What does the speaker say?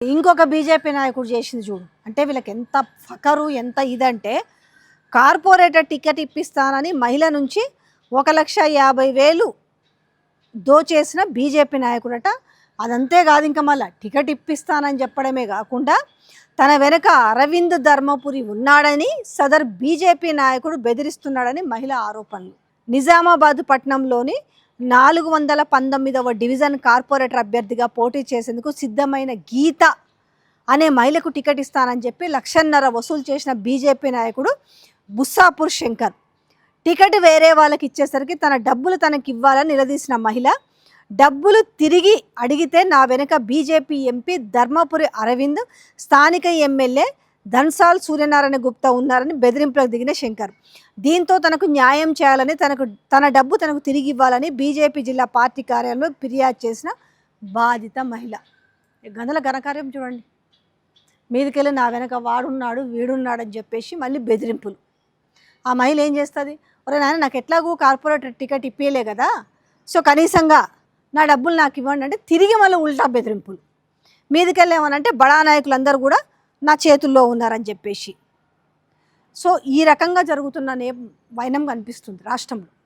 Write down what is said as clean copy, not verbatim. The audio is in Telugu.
ఇంకొక బీజేపీ నాయకుడు చేసింది చూడు. అంటే వీళ్ళకి ఎంత ఫకరు, ఎంత ఇదంటే కార్పొరేటర్ టికెట్ ఇప్పిస్తానని మహిళ నుంచి 1,50,000 దోచేసిన బీజేపీ నాయకుడట. అదంతే కాదు, ఇంకా మళ్ళీ టికెట్ ఇప్పిస్తానని చెప్పడమే కాకుండా తన వెనుక అరవింద్ ధర్మపురి ఉన్నాడని సదర్ బీజేపీ నాయకుడు బెదిరిస్తున్నాడని మహిళ ఆరోపణలు. నిజామాబాద్ పట్టణంలోని 419వ డివిజన్ కార్పొరేటర్ అభ్యర్థిగా పోటీ చేసేందుకు సిద్ధమైన గీత అనే మహిళకు టికెట్ ఇస్తానని చెప్పి 1,50,000 వసూలు చేసిన బీజేపీ నాయకుడు బుస్సాపూర్ శంకర్ టికెట్ వేరే వాళ్ళకి ఇచ్చేసరికి తన డబ్బులు తనకి ఇవ్వాలని నిలదీసిన మహిళ, డబ్బులు తిరిగి అడిగితే నా వెనుక బీజేపీ ఎంపీ ధర్మపురి అరవింద్, స్థానిక ఎమ్మెల్యే ధన్సాల్ సూర్యనారాయణ గుప్తా ఉన్నారని బెదిరింపులకు దిగిన శంకర్. దీంతో తనకు న్యాయం చేయాలని, తన డబ్బు తనకు తిరిగి ఇవ్వాలని బీజేపీ జిల్లా పార్టీ కార్యాలయంలో ఫిర్యాదు చేసిన బాధిత మహిళ. గందల ఘనకార్యం చూడండి. మీదికెళ్ళి నా వెనక వాడున్నాడు వీడున్నాడని చెప్పేసి మళ్ళీ బెదిరింపులు. ఆ మహిళ ఏం చేస్తుంది? ఒరే నాయన, నాకు ఎట్లాగూ కార్పొరేటర్ టికెట్ ఇప్పియలే కదా, సో కనీసంగా నా డబ్బులు నాకు ఇవ్వండి అంటే తిరిగి మళ్ళీ ఉల్టా బెదిరింపులు. మీదికెళ్ళేమనంటే బడా నాయకులందరూ కూడా నా చేతుల్లో ఉన్నారని చెప్పేసి. సో ఈ రకంగా జరుగుతున్న వైనం కనిపిస్తుంది రాష్ట్రంలో.